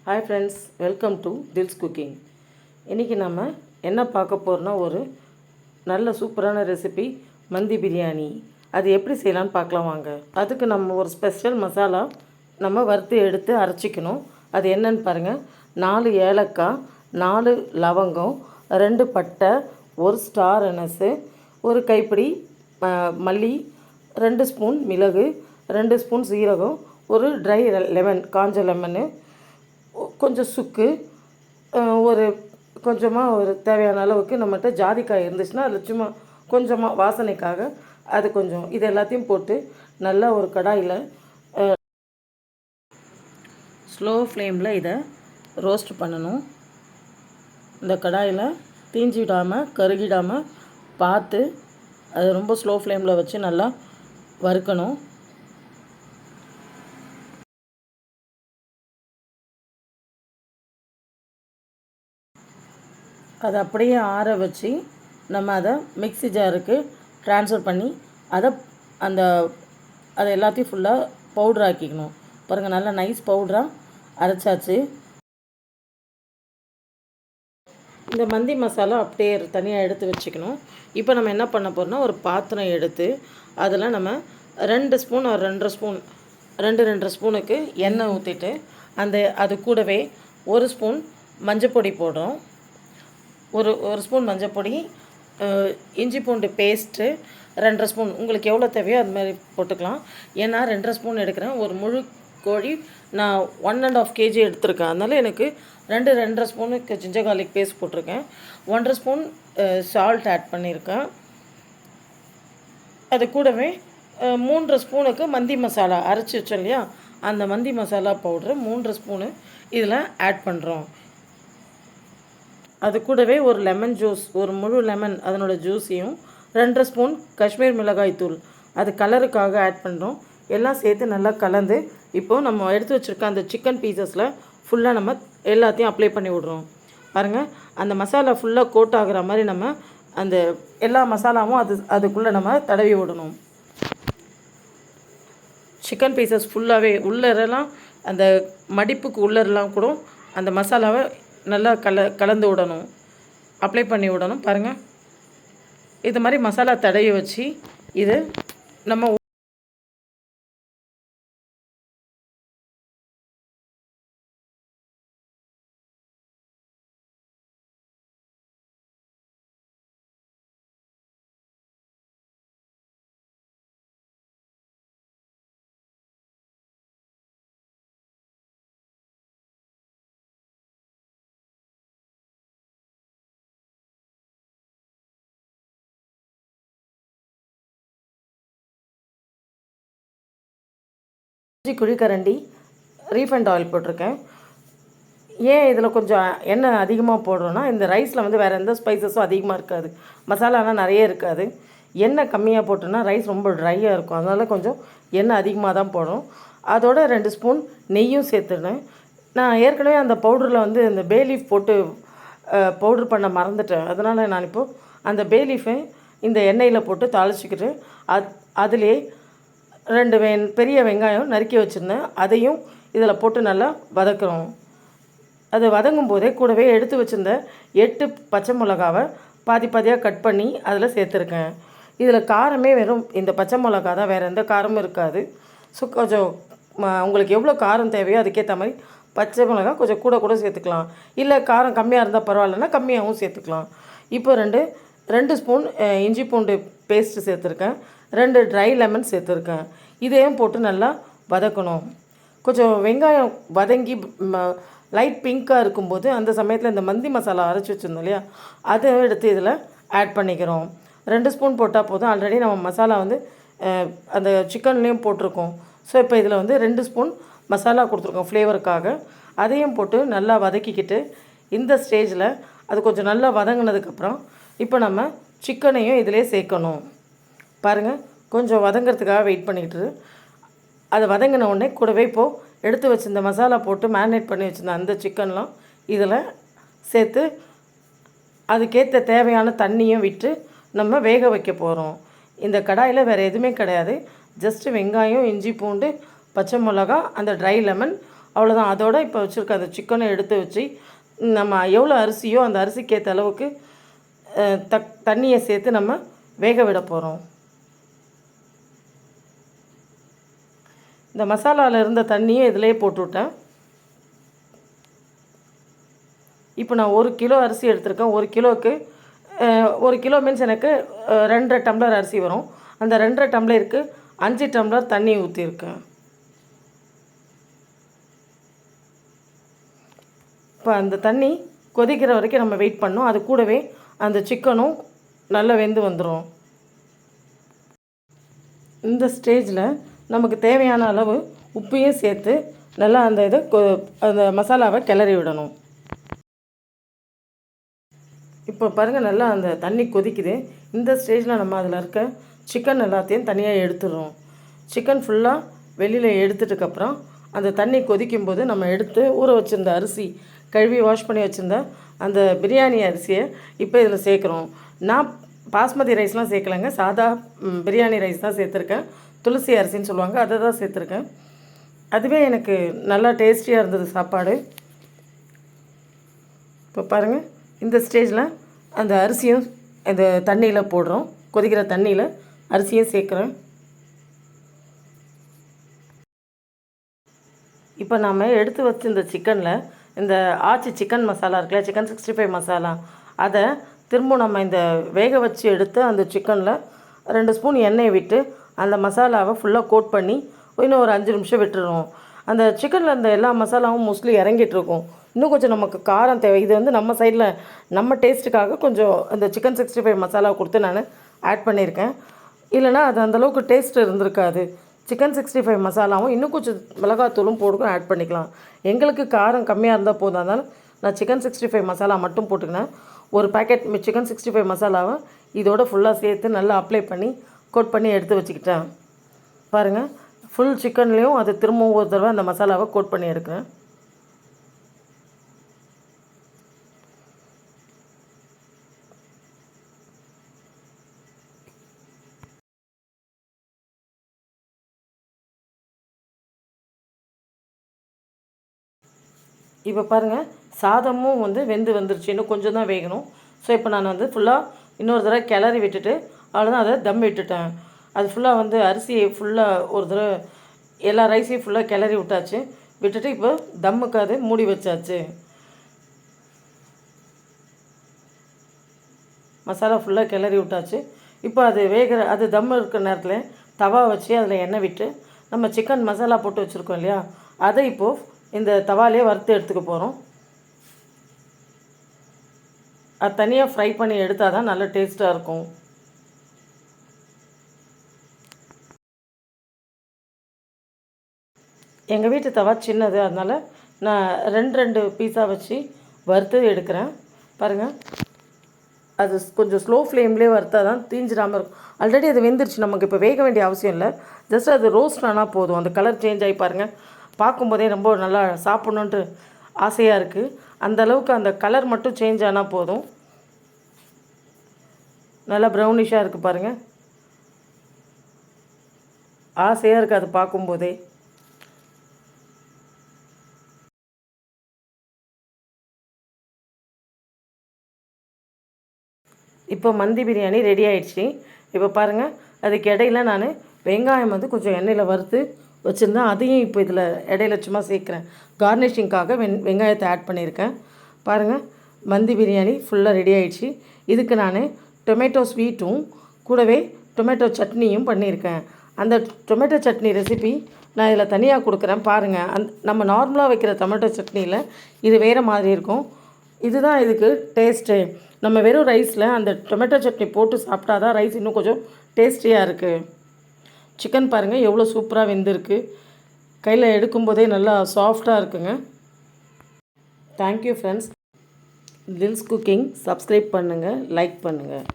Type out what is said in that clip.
Hi friends, welcome to Dil's cooking. இன்றைக்கி நம்ம என்ன பார்க்க போகிறோன்னா ஒரு நல்ல சூப்பரான ரெசிபி மந்தி பிரியாணி. அது எப்படி செய்யலான்னு பார்க்கலாம் வாங்க. அதுக்கு நம்ம ஒரு ஸ்பெஷல் மசாலா நம்ம வறுத்து எடுத்து அரைச்சிக்கணும். அது என்னன்னு பாருங்கள். 4 ஏலக்காய், 4 லவங்கம், 2 பட்டை, 1 ஸ்டார் அனஸு, ஒரு கைப்பிடி மல்லி, 2 ஸ்பூன் மிளகு, 2 ஸ்பூன் சீரகம், ஒரு ட்ரை லெமன், காஞ்ச லெமனு, கொஞ்சம் சுக்கு, ஒரு கொஞ்சமாக ஒரு தேவையான அளவுக்கு நம்மகிட்ட ஜாதிக்காய் இருந்துச்சுன்னா அதில் சும்மா கொஞ்சமாக வாசனைக்காக அது கொஞ்சம், இது எல்லாத்தையும் போட்டு நல்லா ஒரு கடாயில் ஸ்லோ ஃப்ளேமில் இதை ரோஸ்ட் பண்ணணும். இந்த கடாயில் தீஞ்சிடாமல் கருகிடாமல் பார்த்து அது ரொம்ப ஸ்லோ ஃப்ளேமில் வச்சு நல்லா வறுக்கணும். அதை அப்படியே ஆற வச்சு நம்ம அதை மிக்ஸி ஜாருக்கு ட்ரான்ஸ்ஃபர் பண்ணி அதை எல்லாத்தையும் ஃபுல்லாக பவுட்ரு ஆக்கிக்கணும். பாருங்கள், நல்லா நைஸ் பவுட்ராக அரைச்சாச்சு. இந்த மந்தி மசாலா அப்படியே தனியாக எடுத்து வச்சுக்கணும். இப்போ நம்ம என்ன பண்ண போகிறோம்னா, ஒரு பாத்திரம் எடுத்து அதில் நம்ம 2 ஸ்பூன் ஒரு 2 ஸ்பூன் 2 ஸ்பூனுக்கு எண்ணெய் ஊற்றிட்டு அது கூடவே 1 ஸ்பூன் மஞ்சப்பொடி போடுறோம். ஒரு ஸ்பூன் மஞ்சப்பொடி, இஞ்சி பூண்டு பேஸ்ட்டு 2 ஸ்பூன், உங்களுக்கு எவ்வளோ தேவையோ அது மாதிரி போட்டுக்கலாம். ஏன்னா 2 ஸ்பூன் எடுக்கிறேன். ஒரு முழு கோழி நான் 1.5 kg எடுத்திருக்கேன். அதனால் எனக்கு 2 ஸ்பூனுக்கு ஜிஞ்சர் கார்லிக் பேஸ்ட் போட்டிருக்கேன். 1.5 ஸ்பூன் சால்ட் ஆட் பண்ணியிருக்கேன். அது கூடவே 3 ஸ்பூனுக்கு மந்தி மசாலா அரைச்சி வச்சோம் இல்லையா, அந்த மந்தி மசாலா பவுட்ரு 3 ஸ்பூனு இதில் ஆட் பண்ணுறோம். அது கூடவே ஒரு லெமன் ஜூஸ், ஒரு முழு லெமன் அதனோட ஜூஸையும் 2 ஸ்பூன் காஷ்மீர் மிளகாய் தூள், அது கலருக்காக ஆட் பண்ணுறோம். எல்லாம் சேர்த்து நல்லா கலந்து இப்போது நம்ம எடுத்து வச்சுருக்க அந்த சிக்கன் பீசஸில் ஃபுல்லாக நம்ம எல்லாத்தையும் அப்ளை பண்ணி விட்றோம். பாருங்கள், அந்த மசாலா ஃபுல்லாக கோட் ஆகிற மாதிரி நம்ம அந்த எல்லா மசாலாவும் அதுக்குள்ளே நம்ம தடவி விடணும். சிக்கன் பீசஸ் ஃபுல்லாகவே உள்ளரெல்லாம் அந்த மடிப்புக்கு உள்ளரெல்லாம் கூட அந்த மசாலாவை நல்லா கலந்து விடணும், அப்ளை பண்ணி விடணும். பாருங்கள், இது மாதிரி மசாலா தடவி வச்சு இது நம்ம குழிக்கரண்டி ரீஃபண்ட் ஆயில் போட்டிருக்கேன். ஏன் இதில் கொஞ்சம் எண்ணெய் அதிகமாக போடுறோன்னா, இந்த ரைஸில் வந்து வேறு எந்த ஸ்பைசஸும் அதிகமாக இருக்காது, மசாலாலாம் நிறைய இருக்காது. எண்ணெய் கம்மியாக போட்டோன்னா ரைஸ் ரொம்ப ட்ரையாக இருக்கும். அதனால் கொஞ்சம் எண்ணெய் அதிகமாக தான் போடும். அதோட 2 ஸ்பூன் நெய்யும் சேர்த்துனேன். நான் ஏற்கனவே அந்த பவுடரில் வந்து இந்த பே லீஃப் போட்டு பவுட்ரு பண்ண மறந்துட்டேன். அதனால் நான் இப்போது அந்த பே லீஃபை இந்த எண்ணெயில் போட்டு தாளிச்சிக்கிட்டு அதிலே 2 பெரிய வெங்காயம் நறுக்கி வச்சுருந்தேன், அதையும் இதில் போட்டு நல்லா வதக்குறோம். அது வதங்கும் போதே கூடவே எடுத்து வச்சுருந்த 8 பச்சை மிளகாவை பாதியாக கட் பண்ணி அதில் சேர்த்துருக்கேன். இதில் காரமே வெறும் இந்த பச்சை மிளகா தான், வேறு எந்த காரமும் இருக்காது. ஸோ கொஞ்சம் உங்களுக்கு எவ்வளோ காரம் தேவையோ அதுக்கேற்ற மாதிரி பச்சை மிளகா கொஞ்சம் கூட சேர்த்துக்கலாம். இல்லை காரம் கம்மியாக இருந்தால் பரவாயில்லன்னா கம்மியாகவும் சேர்த்துக்கலாம். இப்போ 2 ஸ்பூன் இஞ்சி பூண்டு பேஸ்ட்டு சேர்த்துருக்கேன், 2 ட்ரை லெமன் சேர்த்துருக்கேன். இதையும் போட்டு நல்லா வதக்கணும். கொஞ்சம் வெங்காயம் வதங்கி லைட் பிங்க்காக இருக்கும்போது அந்த சமயத்தில் இந்த மந்தி மசாலா அரைச்சி வச்சுருந்தோம் இல்லையா, அதை எடுத்து இதில் ஆட் பண்ணிக்கிறோம். 2 ஸ்பூன் போட்டால் போதும். ஆல்ரெடி நம்ம மசாலா வந்து அந்த சிக்கன்லேயும் போட்டிருக்கோம். ஸோ இப்போ இதில் வந்து 2 ஸ்பூன் மசாலா கொடுத்துருக்கோம் ஃப்ளேவருக்காக. அதையும் போட்டு நல்லா வதக்கிக்கிட்டு இந்த ஸ்டேஜில் அது கொஞ்சம் நல்லா வதங்கினதுக்கப்புறம் இப்போ நம்ம சிக்கனையும் இதிலே சேர்க்கணும். பாருங்கள், கொஞ்சம் வதங்கிறதுக்காக வெயிட் பண்ணிக்கிட்டு அதை வதங்கின உடனே கூடவே இப்போது எடுத்து வச்சுருந்த மசாலா போட்டு மேரினேட் பண்ணி வச்சுருந்த அந்த சிக்கன்லாம் இதில் சேர்த்து அதுக்கேற்ற தேவையான தண்ணியும் விட்டு நம்ம வேக வைக்க போகிறோம். இந்த கடாயில் வேறு எதுவுமே கிடையாது. ஜஸ்ட்டு வெங்காயம், இஞ்சி பூண்டு, பச்சை மிளகா, அந்த ட்ரை லெமன், அவ்வளோதான். அதோட இப்போ வச்சுருக்க அந்த சிக்கனை எடுத்து வச்சு நம்ம எவ்வளோ அரிசியோ அந்த அரிசிக்கு ஏற்ற அளவுக்கு தண்ணியை சேர்த்து நம்ம வேக விட போகிறோம். இந்த மசாலாவில் இருந்த தண்ணியை இதிலே போட்டுவிட்டேன். இப்போ நான் 1 கிலோ அரிசி எடுத்திருக்கேன். 1 கிலோவுக்கு 1 கிலோ மீன்ஸ் எனக்கு 2.5 டம்ளர் அரிசி வரும். அந்த 2.5 டம்ளருக்கு 5 டம்ளர் தண்ணி ஊற்றிருக்கேன். இப்போ அந்த தண்ணி கொதிக்கிற வரைக்கும் நம்ம வெயிட் பண்ணோம். அது கூடவே அந்த சிக்கனும் நல்லா வெந்து வந்துடும். இந்த ஸ்டேஜில் நமக்கு தேவையான அளவு உப்பையும் சேர்த்து நல்லா அந்த மசாலாவை கிளறி விடணும். இப்போ பாருங்கள், நல்லா அந்த தண்ணி கொதிக்குது. இந்த ஸ்டேஜில் நம்ம அதில் இருக்க சிக்கன் எல்லாத்தையும் தனியாக எடுத்துடுறோம். சிக்கன் ஃபுல்லாக வெளியில் எடுத்துட்டுக்கப்புறம் அந்த தண்ணி கொதிக்கும்போது நம்ம எடுத்து ஊற வச்சுருந்த அரிசி, கழுவி வாஷ் பண்ணி வச்சுருந்த அந்த பிரியாணி அரிசியை இப்போ இதில் சேர்க்குறோம். நான் பாஸ்மதி ரைஸ்லாம் சேர்க்கலைங்க, சாதா பிரியாணி ரைஸ் தான் சேர்த்துருக்கேன். துளசி அரிசின்னு சொல்லுவாங்க, அதை தான் சேர்த்துருக்கேன். அதுவே எனக்கு நல்லா டேஸ்டியாக இருந்தது சாப்பாடு. இப்போ பாருங்கள், இந்த ஸ்டேஜில் அந்த அரிசியும் இந்த தண்ணியில் போடுறோம். கொதிக்கிற தண்ணியில் அரிசியும் சேர்க்குறேன். இப்போ நாம் எடுத்து வச்சு இந்த சிக்கனில் இந்த ஆச்சி சிக்கன் மசாலா இருக்குல்ல, சிக்கன் 65 மசாலா, அதை திரும்ப நம்ம இந்த வேக வச்சு எடுத்து அந்த சிக்கனில் 2 ஸ்பூன் எண்ணெயை விட்டு அந்த மசாலாவை ஃபுல்லாக கோட் பண்ணி இன்னும் ஒரு 5 நிமிஷம் விட்டுருவோம். அந்த சிக்கனில் அந்த எல்லா மசாலாவும் மோஸ்ட்லி இறங்கிட்டுருக்கும். இன்னும் கொஞ்சம் நமக்கு காரம் தேவை. இது வந்து நம்ம சைடில் நம்ம டேஸ்ட்டுக்காக கொஞ்சம் அந்த சிக்கன் 65 மசாலா கொடுத்து நான் ஆட் பண்ணியிருக்கேன். இல்லைனா அது அந்தளவுக்கு டேஸ்ட் இருந்திருக்காது. சிக்கன் 65 மசாலாவும் இன்னும் கொஞ்சம் மிளகாத்தூளும் போட்டு ஆட் பண்ணிக்கலாம். எங்களுக்கு காரம் கம்மியாக இருந்தால் போதும், அதனால் நான் சிக்கன் 65 மசாலா மட்டும் போட்டுக்கினேன். ஒரு பேக்கெட் சிக்கன் 65 மசாலாவை இதோட ஃபுல்லாக சேர்த்து நல்லா அப்ளை பண்ணி கோட் பண்ணி எடுத்து வச்சுக்கிட்டேன். பாருங்கள், ஃபுல் சிக்கன்லேயும் அது திரும்பவும் ஒரு தடவை அந்த மசாலாவை கோட் பண்ணி எடுக்கிறேன். இப்போ பாருங்கள், சாதமும் வந்து வந்துருச்சு. இன்னும் கொஞ்சம் தான் வேகணும். ஸோ இப்போ நான் வந்து ஃபுல்லாக இன்னொரு தடவை கிளறி விட்டுட்டு அவ்வளோதான், அதை தம் விட்டுட்டேன். அது ஃபுல்லாக வந்து அரிசியை ஃபுல்லாக ஒரு தடவை எல்லா ரைஸையும் ஃபுல்லாக கிளறி விட்டுட்டு இப்போ தம்முக்கு அது மூடி வச்சாச்சு. மசாலா ஃபுல்லாக கிளறி விட்டாச்சு. இப்போ அது தம் இருக்கிற நேரத்தில் தவா வச்சு அதில் எண்ணெய் விட்டு நம்ம சிக்கன் மசாலா போட்டு வச்சுருக்கோம் இல்லையா, அதை இப்போது இந்த தவாலே வறுத்து எடுத்துக்க போகிறோம். அது தனியாக ஃப்ரை பண்ணி எடுத்தால் தான் நல்ல டேஸ்ட்டாக இருக்கும். எங்கள் வீட்டு தவா சின்னது, அதனால் நான் 2 பீஸாக வச்சு வறுத்து எடுக்கிறேன். பாருங்கள், அது கொஞ்சம் ஸ்லோ ஃப்ளேம்லேயே வறுத்தா தான் தீஞ்சிடாமல் இருக்கும். ஆல்ரெடி அது வெந்துருச்சு, நமக்கு இப்போ வேக வேண்டிய அவசியம் இல்லை. ஜஸ்ட் அது ரோஸ்ட் ஆனால் போதும். அந்த கலர் சேஞ்ச் ஆகி பாருங்கள், பார்க்கும்போதே ரொம்ப நல்லா சாப்பிட்ணுன்ட்டு ஆசையாக இருக்குது. அந்தளவுக்கு அந்த கலர் மட்டும் சேஞ்ச் ஆனால் போதும். நல்லா ப்ரௌனிஷாக இருக்குது பாருங்கள், ஆசையாக இருக்குது அது பார்க்கும்போதே. இப்போ மந்தி பிரியாணி ரெடி ஆகிடுச்சு. இப்போ பாருங்கள், அதுக்கு இடையில நான் வெங்காயம் வந்து கொஞ்சம் எண்ணெயில் வறுத்து வச்சுருந்தேன். அதையும் இப்போ இதில் இடையில சும்மா சேர்க்குறேன். கார்னிஷிங்காக வெங்காயத்தை ஆட் பண்ணியிருக்கேன். பாருங்கள், மந்தி பிரியாணி ஃபுல்லாக ரெடி ஆகிடுச்சு. இதுக்கு நான் டொமேட்டோ ஸ்வீட்டும் கூடவே டொமேட்டோ சட்னியும் பண்ணியிருக்கேன். அந்த டொமேட்டோ சட்னி ரெசிபி நான் இதில் தனியாக கொடுக்குறேன். பாருங்கள், நம்ம நார்மலாக வைக்கிற டொமேட்டோ சட்னியில் இது வேறு மாதிரி இருக்கும். இதுதான் இதுக்கு டேஸ்ட்டு. நம்ம வெறும் ரைஸில் அந்த டொமேட்டோ சட்னி போட்டு சாப்பிட்டா தான் ரைஸ் இன்னும் கொஞ்சம் டேஸ்டியாக இருக்குது. சிக்கன் பாருங்கள் எவ்வளோ சூப்பராக வெந்திருக்கு. கையில் எடுக்கும்போதே நல்லா சாஃப்டாக இருக்குங்க. Thank you friends. Lil's cooking subscribe பண்ணுங்கள், லைக் பண்ணுங்கள்.